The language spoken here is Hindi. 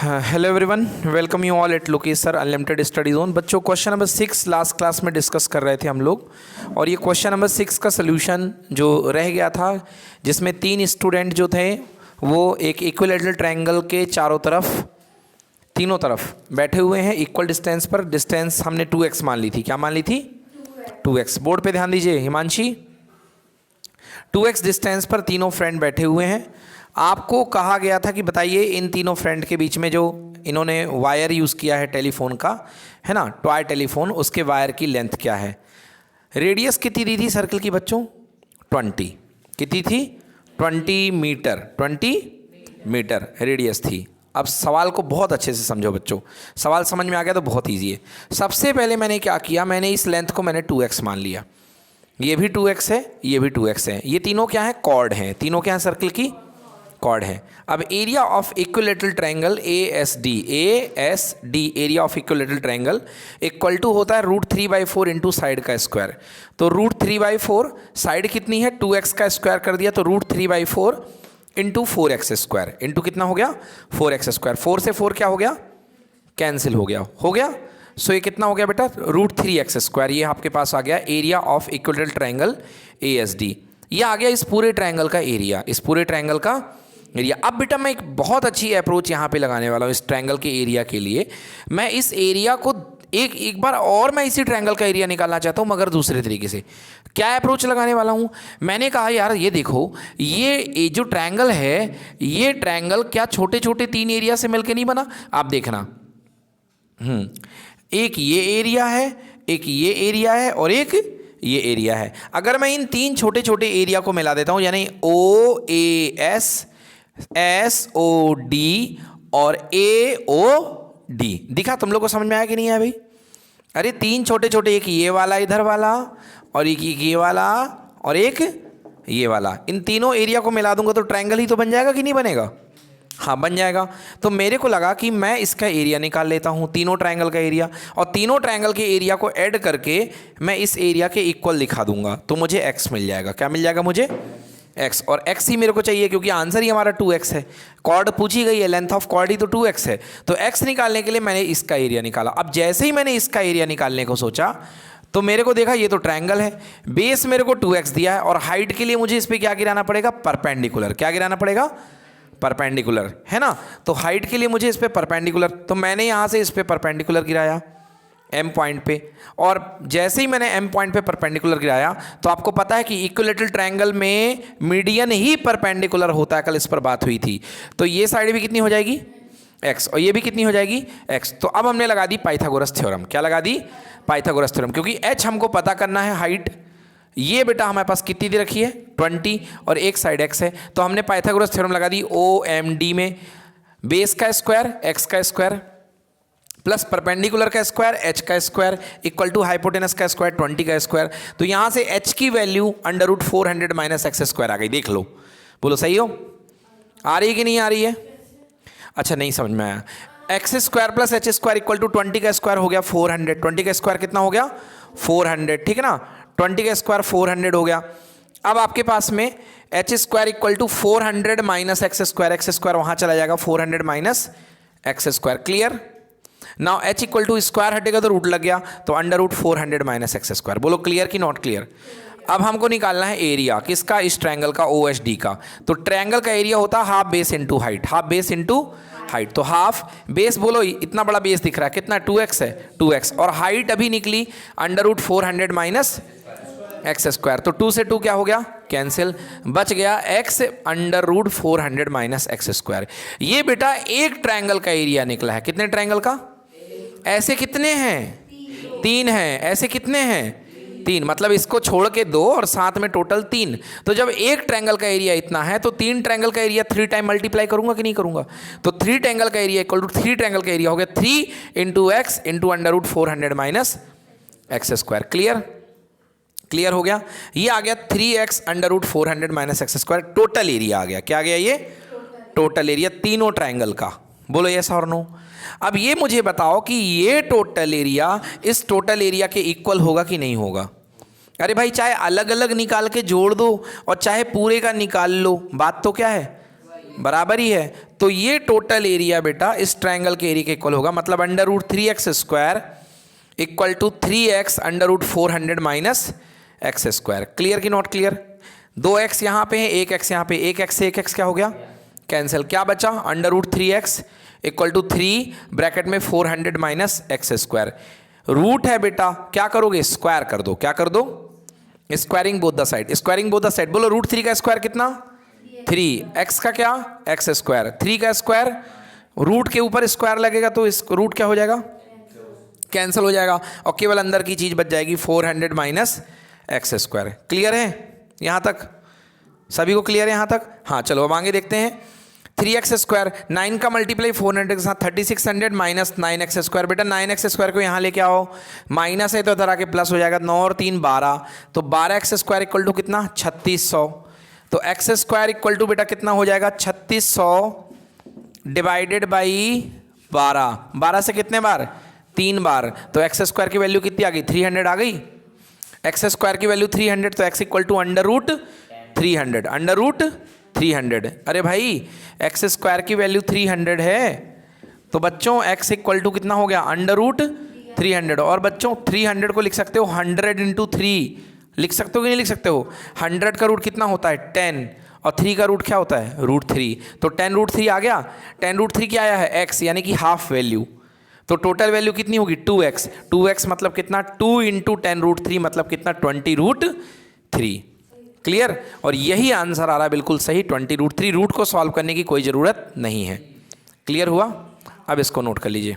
Hello everyone, welcome you all at Lokesh sir unlimited study zone. बच्चों, क्वेश्चन नंबर 6 लास्ट क्लास में डिस्कस कर रहे थे हम लोग, और ये क्वेश्चन नंबर 6 का सोल्यूशन जो रह गया था, जिसमें 3 स्टूडेंट जो थे वो एक इक्विलैटरल ट्रायंगल के तीनों तरफ बैठे हुए हैं इक्वल डिस्टेंस पर। डिस्टेंस हमने 2x मान ली थी। क्या मान ली थी? 2x। बोर्ड पे ध्यान दीजिए हिमांशी। 2x डिस्टेंस पर तीनों फ्रेंड बैठे हुए हैं। आपको कहा गया था कि बताइए इन तीनों फ्रेंड के बीच में जो इन्होंने वायर यूज़ किया है टेलीफोन का, है ना, टॉय टेलीफोन, उसके वायर की लेंथ क्या है। रेडियस कितनी दी थी सर्कल की बच्चों? 20। कितनी थी? 20 मीटर। 20 मीटर रेडियस थी। अब सवाल को बहुत अच्छे से समझो बच्चों, सवाल समझ में आ गया तो बहुत ईजी है। सबसे पहले मैंने क्या किया, मैंने इस लेंथ को मैंने 2x मान लिया। ये भी 2x है, ये भी 2x है। ये तीनों क्या है? कॉर्ड हैं। तीनों क्या है? सर्कल की कॉर्ड है। अब area of equilateral triangle ASD area of equilateral triangle equal to होता है √3/4 इंटू साइड का स्क्वायर। तो √3/4 साइड कितनी है? 2x का स्क्वायर कर दिया, तो √3/4 इंटू 4x स्क्वायर इंटू कितना हो गया? 4x square. 4 से 4 क्या हो गया? कैंसिल हो गया। सो ये कितना हो गया बेटा? √3x square. ये आपके पास आ गया area of equilateral triangle ASD। ये आ गया इस पूरे ट्रायंगल का एरिया, इस पूरे ट्रायंगल का एरिया। अब बेटा मैं एक बहुत अच्छी अप्रोच यहाँ पे लगाने वाला हूँ इस ट्रायंगल के एरिया के लिए। मैं इस एरिया को एक बार और मैं इसी ट्रायंगल का एरिया निकालना चाहता हूँ, मगर दूसरे तरीके से। क्या अप्रोच लगाने वाला हूँ? मैंने कहा यार ये देखो, ये जो ट्रायंगल है, ये ट्रायंगल क्या छोटे छोटे 3 एरिया से मिलकर नहीं बना? आप देखना, एक ये एरिया है, एक ये एरिया है, और एक ये एरिया है। अगर मैं इन 3 छोटे छोटे एरिया को मिला देता हूँ, यानी OAS SOD और AOD, दिखा तुम लोग को समझ में आया कि नहीं आया भाई? अरे 3 छोटे छोटे, एक ये वाला इधर वाला, और एक ये वाला, और एक ये वाला, इन तीनों एरिया को मिला दूंगा तो ट्रायंगल ही तो बन जाएगा कि नहीं बनेगा? हाँ, बन जाएगा। तो मेरे को लगा कि मैं इसका एरिया निकाल लेता हूँ, तीनों ट्रायंगल का एरिया, और तीनों ट्रायंगल के एरिया को ऐड करके मैं इस एरिया के इक्वल दिखा दूंगा, तो मुझे x मिल जाएगा। क्या मिल जाएगा मुझे? x। और x ही मेरे को चाहिए क्योंकि आंसर ही हमारा 2x है। कॉर्ड पूछी गई है, लेंथ ऑफ कॉर्ड ही तो 2x है। तो x निकालने के लिए मैंने इसका एरिया निकाला। अब जैसे ही मैंने इसका एरिया निकालने को सोचा तो मेरे को देखा ये तो ट्रायंगल है, बेस मेरे को 2x दिया है, और हाइट के लिए मुझे इस पर क्या गिराना पड़ेगा? परपेंडिकुलर। क्या गिराना पड़ेगा? परपेंडिकुलर, है ना। तो हाइट के लिए मुझे इस पे परपेंडिकुलर, तो मैंने यहाँ से इस पे परपेंडिकुलर गिराया M पॉइंट पे, और जैसे ही मैंने M पॉइंट पे परपेंडिकुलर गिराया तो आपको पता है कि इक्विलैटरल ट्रायंगल में मीडियन ही परपेंडिकुलर होता है। कल इस पर बात हुई थी। तो ये साइड भी कितनी हो जाएगी? x, और ये भी कितनी हो जाएगी? x। तो अब हमने लगा दी पाइथागोरस थ्योरम। क्या लगा दी? Pythagoras theorem. क्योंकि h हमको पता करना है, हाइट ये बेटा हमारे पास कितनी दे रखी है? 20, और एक साइड x है, तो हमने पाइथागोरस थ्योरम लगा दी OMD में। बेस का स्क्वायर x का स्क्वायर प्लस परपेंडिकुलर का स्क्वायर h का स्क्वायर इक्वल टू हाइपोटेनस का स्क्वायर 20 का स्क्वायर। तो यहाँ से h की वैल्यू √400 माइनस x स्क्वायर आ गई। देख लो, बोलो सही हो? आ रही है कि नहीं आ रही है? अच्छा, नहीं समझ में आया। x square plus h square equal to 20 का स्क्वायर हो गया 400। 20 का स्क्वायर कितना हो गया? 400, ठीक है ना। 20 का स्क्वायर 400 हो गया। अब आपके पास में h square equal to 400 minus x square वहां चला जाएगा, 400 minus x square. Clear? Now h equal to square हटेगा तो रूट लग गया, तो √400 माइनस x स्क्वायर। बोलो क्लियर कि नॉट क्लियर? अब हमको निकालना है एरिया किसका? इस ट्रायंगल का, OSD का। तो ट्रायंगल का एरिया होता है half base into height, half base into height. तो हाफ बेस, बोलो इतना बड़ा बेस दिख रहा है, कितना? 2x है, 2x, और हाइट अभी निकली √400 माइनस x स्क्वायर। तो 2 से 2 क्या हो गया? कैंसिल, बच गया x √400 माइनस x स्क्वायर। ये बेटा एक ट्रायंगल का एरिया निकला है। कितने ट्रायंगल का? ऐसे कितने हैं? 3 हैं। ऐसे कितने हैं? 3। मतलब इसको छोड़ के 2 और साथ में टोटल 3। तो जब एक ट्रायंगल का एरिया इतना है तो 3 ट्रायंगल का एरिया 3 टाइम मल्टीप्लाई करूंगा कि नहीं करूंगा? तो 3 ट्रायंगल का एरिया इक्वल टू 3 ट्रायंगल का एरिया हो गया 3 into x into √400 minus x square. Clear? Clear हो गया। ये आ गया 3x √400 minus x square. Total area आ गया। क्या आ गया? ये टोटल एरिया तीनों ट्रायंगल का। बोलो यस और नो। अब ये मुझे बताओ कि ये टोटल एरिया इस टोटल एरिया के इक्वल होगा कि नहीं होगा? अरे भाई, चाहे अलग अलग निकाल के जोड़ दो और चाहे पूरे का निकाल लो, बात तो क्या है? बराबर ही है, तो ये टोटल एरिया बेटा इस ट्रायंगल के एरिया के इक्वल होगा, मतलब under root 3x square equal to 3x under root 400 minus x square. Clear कि नॉट क्लियर? 2x यहाँ पे है, 1x यहाँ पे, 1x से 1x क्या हो गया? कैंसिल। क्या बचा? Under root 3x equal to 3 bracket में 400 माइनस एक्स स्क्वायर। रूट है बेटा, क्या करोगे? स्क्वायर कर दो। क्या कर दो? Squaring both the side. Squaring both the side. बोलो रूट 3 का स्क्वायर कितना? 3। एक्स का क्या? X square. 3 का स्क्वायर, रूट के ऊपर स्क्वायर लगेगा तो इस रूट क्या हो जाएगा? कैंसिल हो जाएगा और केवल अंदर की चीज बच जाएगी 400 माइनस एक्स स्क्वायर। क्लियर है यहाँ तक? सभी को क्लियर है यहाँ तक? हाँ चलो अब आगे देखते हैं। 3x स्क्वायर, 9 का मल्टीप्लाई 400 के साथ 3600 माइनस 9x स्क्वायर। बेटा 9x स्क्वायर को यहाँ लेके आओ, माइनस है तो इधर आके प्लस हो जाएगा। 9 और 3 12, तो 12x स्क्वायर इक्वल टू कितना? 3600। तो x स्क्वायर इक्वल टू बेटा कितना हो जाएगा? 3600 डिवाइडेड बाई 12। 12 से कितने बार? 3 बार। तो एक्स स्क्वायर की वैल्यू कितनी आ गई? 300 आ गई। एक्स स्क्वायर की वैल्यू 300, तो x equal to under root 300। Under root 300। अरे भाई एक्स स्क्वायर की वैल्यू 300 है, तो बच्चों एक्स इक्वल टू कितना हो गया? Under root 300। और बच्चों 300 को लिख सकते हो 100 इंटू 3, लिख सकते हो कि नहीं लिख सकते हो? 100 का रूट कितना होता है? 10, और 3 का रूट क्या होता है? रूट 3। तो 10 रूट 3 आ गया। 10 रूट 3 क्या आया है? एक्स, यानी कि हाफ वैल्यू। तो टोटल वैल्यू कितनी होगी? 2x। 2x मतलब कितना? 2 इंटू 10 रूट 3 मतलब कितना? 20 रूट 3। क्लियर? और यही आंसर आ रहा है बिल्कुल सही, 20 रूट 3। रूट को सॉल्व करने की कोई ज़रूरत नहीं है। क्लियर हुआ? अब इसको नोट कर लीजिए।